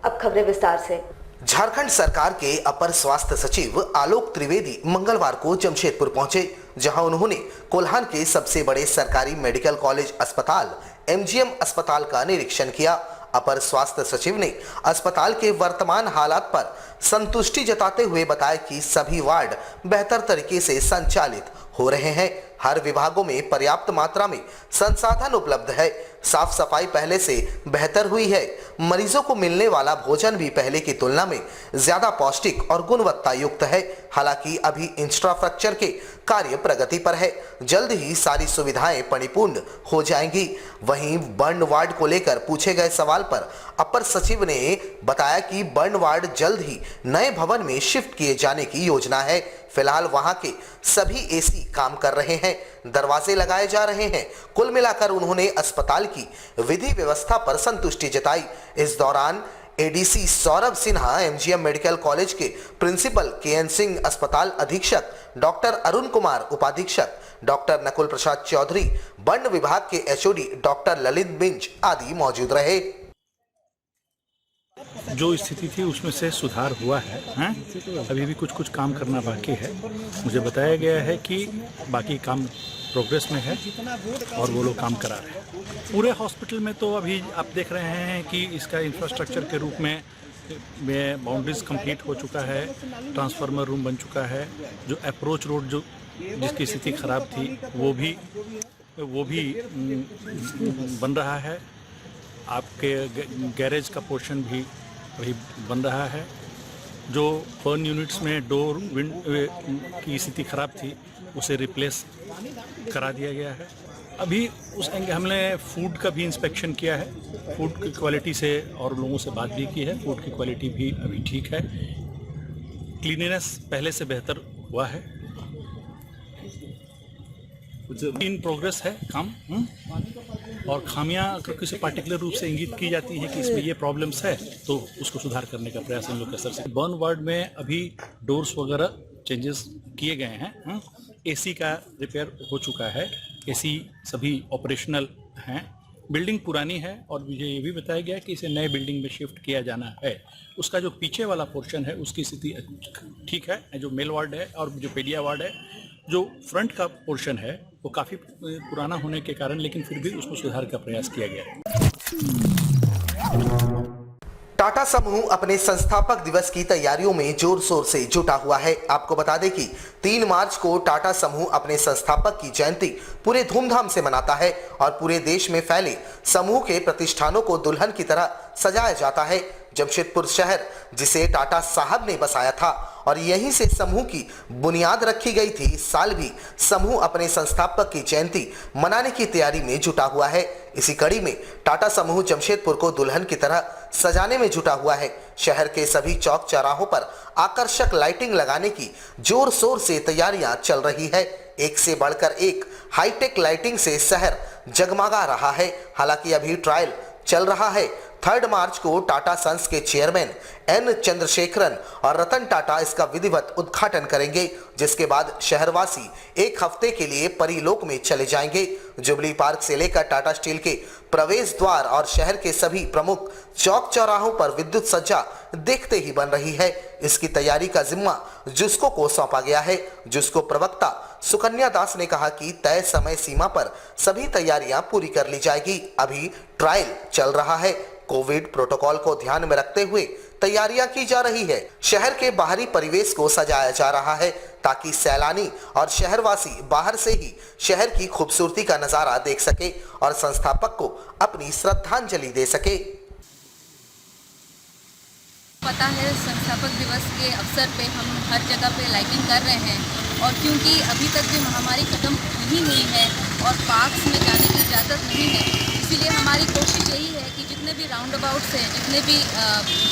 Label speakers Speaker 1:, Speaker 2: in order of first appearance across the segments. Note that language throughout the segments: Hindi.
Speaker 1: अब खबरें विस्तार से।
Speaker 2: झारखंड सरकार के अपर स्वास्थ्य सचिव आलोक त्रिवेदी मंगलवार को जमशेदपुर पहुंचे, जहां उन्होंने कोल्हान के सबसे बड़े सरकारी मेडिकल कॉलेज अस्पताल एमजीएम अस्पताल का निरीक्षण किया। अपर स्वास्थ्य सचिव ने अस्पताल के वर्तमान हालात पर संतुष्टि जताते हुए बताया कि सभी वार्ड बेहतर तरीके से संचालित हो रहे हैं। हर विभागों में पर्याप्त मात्रा में संसाधन उपलब्ध है। साफ सफाई पहले से बेहतर हुई है। मरीजों को मिलने वाला भोजन भी पहले की तुलना में ज्यादा पौष्टिक और गुणवत्ता युक्त है। हालांकि अभी इंफ्रास्ट्रक्चर के कार्य प्रगति पर है। जल्द ही सारी सुविधाएं परिपूर्ण हो जाएंगी। वहीं बर्न वार्ड को लेकर पूछे गए सवाल पर अपर सचिव ने बताया कि बर्न वार्ड जल्द ही नए भवन में शिफ्ट किए जाने की योजना है। फिलहाल वहां के सभी एसी काम कर रहे हैं, दरवाजे लगाए जा रहे हैं। कुल मिलाकर उन्होंने अस्पताल की विधि व्यवस्था पर संतुष्टि जताई। इस दौरान ADC Saurabh Sinha, MGM medical college के प्रिंसिपल केएन सिंह, अस्पताल अधीक्षक डॉक्टर अरुण कुमार, उपाधीक्षक डॉक्टर नकुल प्रसाद चौधरी, बर्न विभाग के एचओडी डॉक्टर ललित बिंज आदि मौजूद रहे।
Speaker 3: जो स्थिति थी उसमें से सुधार हुआ है, अभी भी कुछ काम करना बाकी है। मुझे बताया गया है कि बाकी काम प्रोग्रेस में है और वो लोग काम करा रहे हैं। पूरे हॉस्पिटल में तो अभी आप देख रहे हैं कि इसका इंफ्रास्ट्रक्चर के रूप में बाउंड्रीज कंप्लीट हो चुका है, ट्रांसफार्मर रूम बन चुका है, जो अप्रोच रोड जो जिसकी स्थिति खराब थी वो भी बन रहा है। आपके गैरेज का पोर्शन भी वही बन रहा है। जो बर्न यूनिट्स में डोर विंड की स्थिति खराब थी उसे रिप्लेस करा दिया गया है। अभी हमने फूड का भी इंस्पेक्शन किया है, फूड की क्वालिटी से और लोगों से बात भी की है। फूड की क्वालिटी भी अभी ठीक है। क्लीनिनेस पहले से बेहतर हुआ है। इन प्रोग्रेस है काम। और खामियां अगर किसी पार्टिकुलर रूप से इंगित की जाती है कि इसमें ये प्रॉब्लम्स है तो उसको सुधार करने का प्रयास इन लोग के स्तर से। बर्न वार्ड में अभी डोर्स वगैरह चेंजेस किए गए हैं। एसी का रिपेयर हो चुका है, एसी सभी ऑपरेशनल हैं। बिल्डिंग पुरानी है और मुझे ये भी बताया गया कि इसे नए बिल्डिंग में शिफ्ट किया जाना है। उसका जो पीछे वाला पोर्शन है उसकी स्थिति ठीक है, जो मेल वार्ड है और जो पेडिया वार्ड है। जो फ्रंट का पोर्शन है वो काफ़ी पुराना होने के कारण, लेकिन फिर भी उसमें सुधार का प्रयास किया गया है।
Speaker 2: टाटा समूह अपने संस्थापक दिवस की तैयारियों में जोर शोर से जुटा हुआ है। आपको बता दें कि 3 मार्च को टाटा समूह अपने संस्थापक की जयंती पूरे धूमधाम से मनाता है और पूरे देश में फैले समूह के प्रतिष्ठानों को दुल्हन की तरह सजाया जाता है। जमशेदपुर शहर, जिसे टाटा साहब ने बसाया था और यहीं से समूह की बुनियाद रखी गई थी, इस साल भी समूह अपने संस्थापक की जयंती मनाने की तैयारी में जुटा हुआ है। इसी कड़ी में टाटा समूह जमशेदपुर को दुल्हन की तरह सजाने में जुटा हुआ है। शहर के सभी चौक चौराहों पर आकर्षक लाइटिंग लगाने की जोर शोर से तैयारियां चल रही है। एक से बढ़कर एक हाईटेक लाइटिंग से शहर जगमगा रहा है। हालांकि अभी ट्रायल चल रहा है। 3 मार्च को टाटा सन्स के चेयरमैन एन चंद्रशेखरन और रतन टाटा इसका विधिवत उद्घाटन करेंगे, जिसके बाद शहरवासी एक हफ्ते के लिए परीलोक में चले जाएंगे। जुबली पार्क से लेकर टाटा स्टील के प्रवेश द्वार और शहर के सभी प्रमुख चौक चौराहों पर विद्युत सज्जा देखते ही बन रही है। इसकी तैयारी का जिम्मा जुस्को को सौंपा गया है। जुस्को प्रवक्ता सुकन्या दास ने कहा कि तय समय सीमा पर सभी तैयारियां पूरी कर ली जाएगी। अभी ट्रायल चल रहा है। कोविड प्रोटोकॉल को ध्यान में रखते हुए तैयारियां की जा रही है। शहर के बाहरी परिवेश को सजाया जा रहा है ताकि सैलानी और शहरवासी बाहर से ही शहर की खूबसूरती का नजारा देख सके और संस्थापक को अपनी श्रद्धांजलि दे सके।
Speaker 4: पता है संस्थापक दिवस के अवसर पे हम हर जगह पे लाइटिंग कर रहे हैं और क्योंकि अभी तक भी महामारी खत्म नहीं हुई है और पार्क्स में जाने की इजाज़त नहीं है, इसीलिए हमारी कोशिश यही है कि जितने भी राउंड अबाउट्स हैं, जितने भी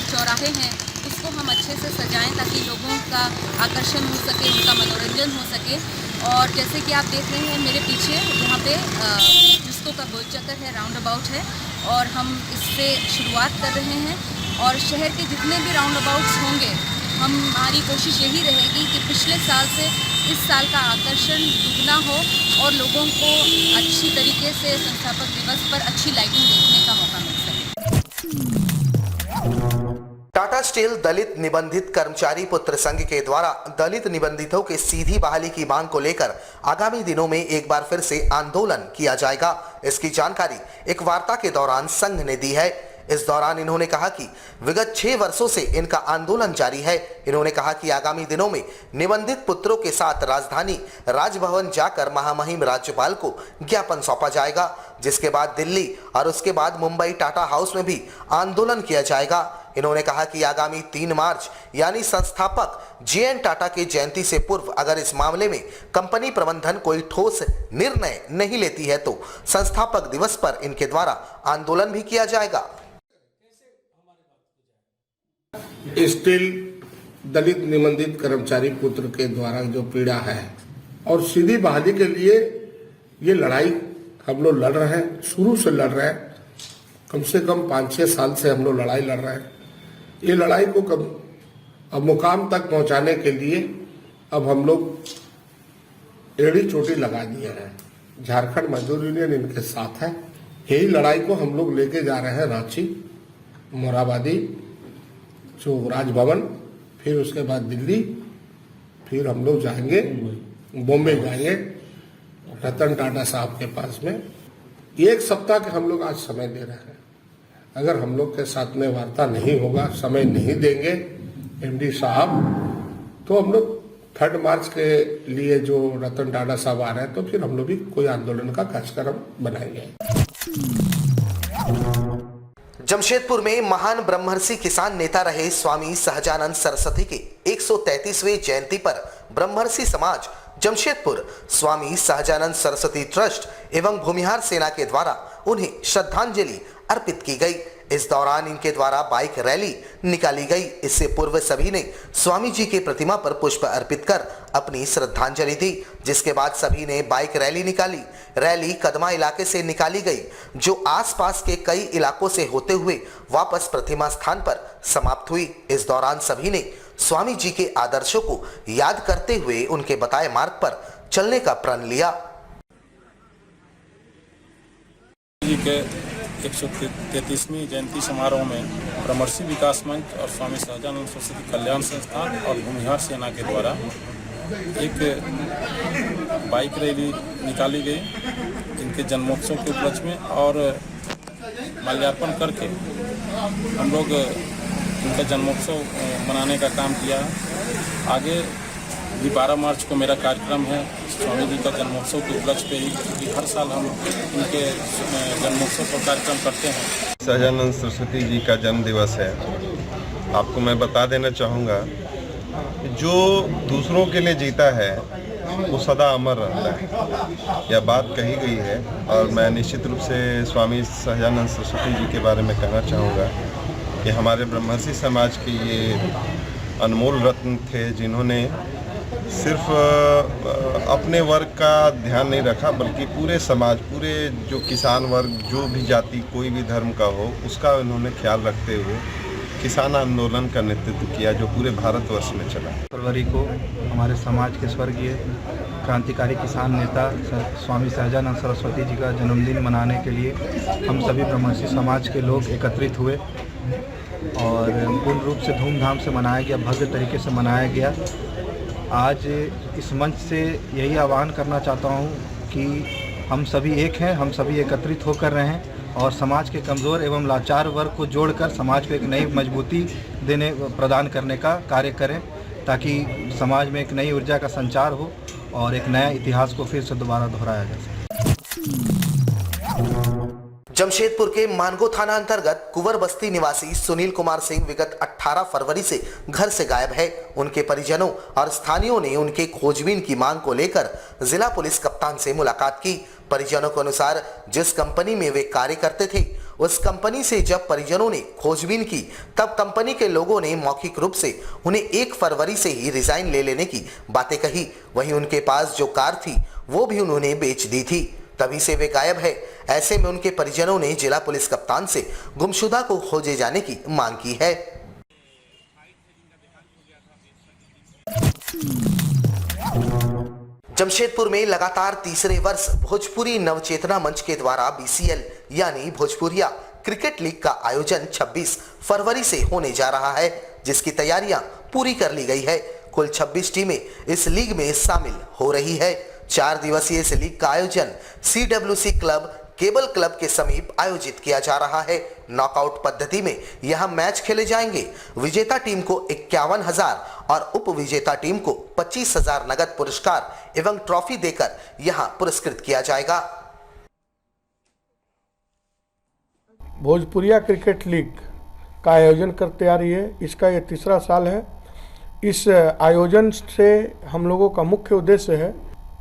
Speaker 4: चौराहे हैं, उसको हम अच्छे से सजाएं ताकि लोगों का आकर्षण हो सके, उनका मनोरंजन हो सके। और जैसे कि आप देख रहे हैं मेरे पीछे यहाँ पे जिसको का गोल चक्कर है, राउंड अबाउट है और हम इससे शुरुआत कर रहे हैं। और शहर के जितने भी राउंड अबाउट्स होंगे, हमारी कोशिश यही रहेगी कि पिछले साल से इस साल का आकर्षण दुगना हो और लोगों को अच्छी तरीके से संस्थापक दिवस पर अच्छी लाइटिंग देखने का मौका मिल सके।
Speaker 2: टाटा स्टील दलित निबंधित कर्मचारी पुत्र संघ के द्वारा दलित निबंधितों के सीधी बहाली की मांग को लेकर आगामी दिनों में एक बार फिर से आंदोलन किया जाएगा। इसकी जानकारी एक वार्ता के दौरान संघ ने दी है। इस दौरान इन्होंने कहा कि विगत 6 वर्षों से इनका आंदोलन जारी है। इन्होंने कहा कि आगामी दिनों में निबंधित पुत्रों के साथ राजधानी राजभवन जाकर महामहिम राज्यपाल को ज्ञापन सौंपा जाएगा, जिसके बाद दिल्ली और उसके बाद मुंबई टाटा हाउस में भी आंदोलन किया जाएगा। इन्होंने कहा कि आगामी 3 मार्च यानी संस्थापक जे.एन. टाटा की जयंती से पूर्व अगर इस मामले में कंपनी प्रबंधन कोई ठोस निर्णय नहीं लेती है तो संस्थापक दिवस पर इनके द्वारा आंदोलन भी किया जाएगा।
Speaker 5: स्टील दलित निबंधित कर्मचारी पुत्र के द्वारा जो पीड़ा है और सीधी बहाली के लिए ये लड़ाई हम लोग लड़ रहे हैं, शुरू से लड़ रहे हैं। कम से कम 5-6 साल से हम लोग लड़ाई लड़ रहे हैं। ये लड़ाई को अब मुकाम तक पहुंचाने के लिए अब हम लोग एड़ी चोटी लगा दिए हैं। झारखंड मजदूर यूनियन इनके साथ है। यही लड़ाई को हम लोग लेके जा रहे हैं रांची, मोराबादी, जो राजभवन, फिर उसके बाद दिल्ली, फिर हम लोग जाएंगे बॉम्बे जाएंगे रतन टाटा साहब के पास में। 1 सप्ताह के हम लोग आज समय दे रहे हैं। अगर हम लोग के साथ में वार्ता नहीं होगा, समय नहीं देंगे एमडी साहब, तो हम लोग 3 मार्च के लिए जो रतन टाटा साहब आ रहे हैं तो फिर हम लोग भी कोई आंदोलन का कार्यक्रम बनाएंगे।
Speaker 2: जमशेदपुर में महान ब्रह्मर्षि किसान नेता रहे स्वामी सहजानंद सरस्वती के 133वें जयंती पर ब्रह्मर्षि समाज जमशेदपुर स्वामी सहजानंद सरस्वती ट्रस्ट एवं भूमिहार सेना के द्वारा उन्हें श्रद्धांजलि अर्पित की गई। इस दौरान इनके द्वारा बाइक रैली निकाली गई। इससे पूर्व सभी ने स्वामी जी के प्रतिमा पर पुष्प अर्पित कर अपनी श्रद्धांजलि दी, जिसके बाद सभी ने बाइक रैली निकाली। रैली कदमा इलाके से निकाली गई, जो आसपास के कई इलाकों से होते हुए वापस प्रतिमा स्थान पर समाप्त हुई। इस दौरान सभी ने स्वामी जी के आदर्शों को याद करते हुए उनके बताए मार्ग पर चलने का प्रण लिया।
Speaker 6: 133वीं जयंती समारोह में ब्रह्मर्षि विकास मंच और स्वामी सहजानंद सरस्वती कल्याण संस्थान और भूमिहार सेना के द्वारा एक बाइक रैली निकाली गई इनके जन्मोत्सव के उपलक्ष्य में, और माल्यार्पण करके हम लोग इनका जन्मोत्सव मनाने का काम किया। आगे भी 12 मार्च को मेरा कार्यक्रम है स्वामी जी का जन्मोत्सव के उपलक्ष्य पे ही, क्योंकि हर साल हम इनके जन्मोत्सव पर कार्यक्रम करते हैं।
Speaker 7: सहजानंद सरस्वती जी का जन्म दिवस है। आपको मैं बता देना चाहूँगा, जो दूसरों के लिए जीता है वो सदा अमर रहता है, यह बात कही गई है। और मैं निश्चित रूप से स्वामी सहजानंद सरस्वती जी के बारे में कहना चाहूँगा कि हमारे ब्रह्मर्षि समाज के ये अनमोल रत्न थे, जिन्होंने सिर्फ अपने वर्ग का ध्यान नहीं रखा, बल्कि पूरे समाज, पूरे जो किसान वर्ग, जो भी जाति, कोई भी धर्म का हो, उसका उन्होंने ख्याल रखते हुए किसान आंदोलन का नेतृत्व किया, जो पूरे भारतवर्ष में चला।
Speaker 8: फरवरी को हमारे समाज के स्वर्गीय क्रांतिकारी किसान नेता स्वामी सहजानंद सरस्वती जी का जन्मदिन मनाने के लिए हम सभी ब्रह्मर्षि समाज के लोग एकत्रित हुए और पूर्ण रूप से धूमधाम से मनाया गया, भव्य तरीके से मनाया गया। आज इस मंच से यही आह्वान करना चाहता हूँ कि हम सभी एक हैं, हम सभी एकत्रित होकर रहें और समाज के कमज़ोर एवं लाचार वर्ग को जोड़कर समाज को एक नई मजबूती प्रदान करने का कार्य करें, ताकि समाज में एक नई ऊर्जा का संचार हो और एक नया इतिहास को फिर से दोबारा दोहराया जा सके।
Speaker 2: जमशेदपुर के मानगो थाना अंतर्गत कुंवर बस्ती निवासी सुनील कुमार सिंह विगत 18 फरवरी से घर से गायब है। उनके परिजनों और स्थानीयों ने उनके खोजबीन की मांग को लेकर जिला पुलिस कप्तान से मुलाकात की। परिजनों के अनुसार जिस कंपनी में वे कार्य करते थे, उस कंपनी से जब परिजनों ने खोजबीन की, तब कंपनी के लोगों ने मौखिक रूप से उन्हें 1 फरवरी से ही रिजाइन ले लेने की बातें कही। वहीं उनके पास जो कार थी वो भी उन्होंने बेच दी थी, तभी से वे गायब है। ऐसे में उनके परिजनों ने जिला पुलिस कप्तान से गुमशुदा को खोजे जाने की मांग की है। जमशेदपुर में लगातार तीसरे वर्ष भोजपुरी नवचेतना मंच के द्वारा BCL यानी भोजपुरिया क्रिकेट लीग का आयोजन 26 फरवरी से होने जा रहा है, जिसकी तैयारियां पूरी कर ली गई है। कुल 26 टीमें इस लीग में शामिल हो रही है। 4 दिवसीय इस लीग का आयोजन CWC क्लब केबल क्लब के समीप आयोजित किया जा रहा है। नॉकआउट पद्धति में यह मैच खेले जाएंगे। विजेता टीम को 51,000 और उप विजेता टीम को 25,000 नगद पुरस्कार एवं ट्रॉफी देकर यहां पुरस्कृत किया जाएगा।
Speaker 9: भोजपुरिया क्रिकेट लीग का आयोजन करते आ रही है। इसका ये तीसरा साल है। इस आयोजन से हम लोगों का मुख्य उद्देश्य है,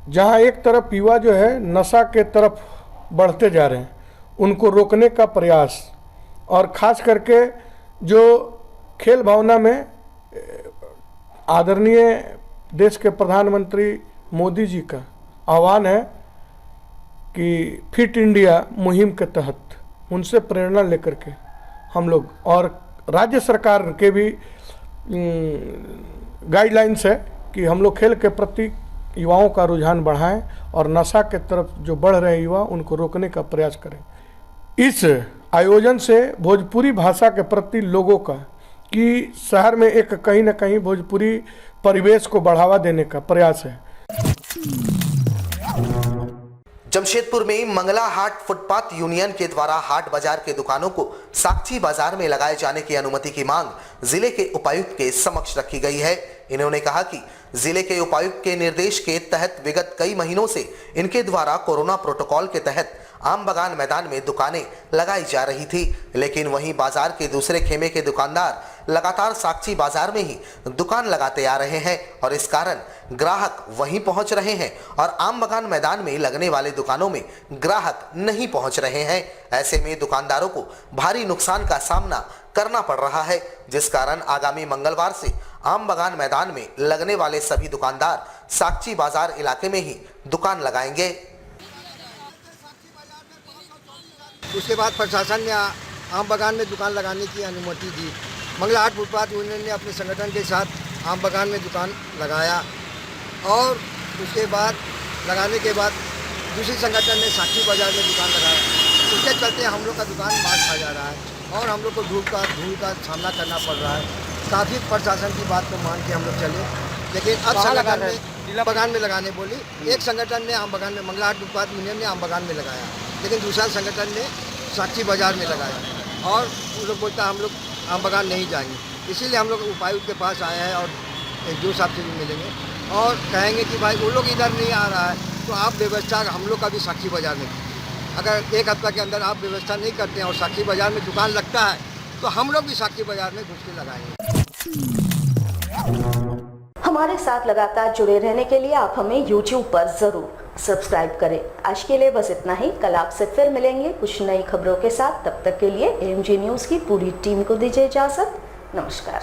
Speaker 9: जहां एक तरफ युवा जो है नशा के तरफ बढ़ते जा रहे हैं, उनको रोकने का प्रयास, और ख़ास करके जो खेल भावना में आदरणीय देश के प्रधानमंत्री मोदी जी का आह्वान है कि फिट इंडिया मुहिम के तहत उनसे प्रेरणा लेकर के हम लोग, और राज्य सरकार के भी गाइडलाइंस है कि हम लोग खेल के प्रति युवाओं का रुझान बढ़ाएं और नशा के तरफ जो बढ़ रहे युवा उनको रोकने का प्रयास करें। इस आयोजन से भोजपुरी भाषा के प्रति लोगों का कि शहर में एक कहीं न कहीं भोजपुरी परिवेश को बढ़ावा देने का प्रयास है।
Speaker 2: जमशेदपुर में मंगला हाट फुटपाथ यूनियन के द्वारा हाट बाजार के दुकानों को साक्षी बाजार में लगाए जाने की अनुमति की मांग जिले के उपायुक्त के समक्ष रखी गई है। इन्होंने कहा कि जिले के उपायुक्त के निर्देश के तहत विगत कई महीनों से इनके द्वारा कोरोना प्रोटोकॉल के तहत आम बगान मैदान में दुकानें लगाई जा रही थी, लेकिन वहीं बाजार के दूसरे खेमे के दुकानदार लगातार साक्षी बाजार में ही दुकान लगाते आ रहे हैं और इस कारण ग्राहक वहीं पहुंच रहे हैं और आम बगान मैदान में लगने वाले दुकानों में ग्राहक नहीं पहुंच रहे हैं। ऐसे में दुकानदारों को भारी नुकसान का सामना करना पड़ रहा है, जिस कारण आगामी मंगलवार से आम बगान मैदान में लगने वाले सभी दुकानदार साक्षी बाजार इलाके में ही दुकान लगाएंगे।
Speaker 10: उसके बाद प्रशासन ने आम बगान में दुकान लगाने की अनुमति दी। मंगला हाट फुटपाथ यूनियन ने अपने संगठन के साथ आम बगान में दुकान लगाया और उसके बाद लगाने के बाद दूसरी संगठन ने साक्षी बाजार में दुकान लगाया। उसके चलते हम लोग का दुकान मार खा जा रहा है और हम लोग को धूल का सामना करना पड़ रहा है। काफ़ी प्रशासन की बात को मान के हम लोग चले, लेकिन अब संगठन ने बगान में लगाने बोली। एक संगठन ने आम बगान में, मंगला हाट फुटपाथ यूनियन ने आम बगान में लगाया, लेकिन दूसरा संगठन ने साक्षी बाजार में लगाया और वो लोग बोलता हम लोग आम बगान नहीं जाएंगे। इसीलिए हम लोग उपायुक्त के पास आए हैं और जो साहब से भी मिलेंगे और कहेंगे कि भाई वो लोग इधर नहीं आ रहा है तो आप व्यवस्था हम लोग का भी साक्षी बाजार में कीजिए। अगर एक हफ्ता के अंदर आप व्यवस्था नहीं करते हैं और साक्षी बाजार में दुकान लगता है तो हम लोग भी साक्षी बाजार में घुस के लगाएंगे।
Speaker 1: हमारे साथ लगातार जुड़े रहने के लिए आप हमें YouTube पर जरूर सब्सक्राइब करें। आज के लिए बस इतना ही। कल आपसे फिर मिलेंगे कुछ नई खबरों के साथ। तब तक के लिए AMG न्यूज़ की पूरी टीम को दीजिए इजाजत। नमस्कार।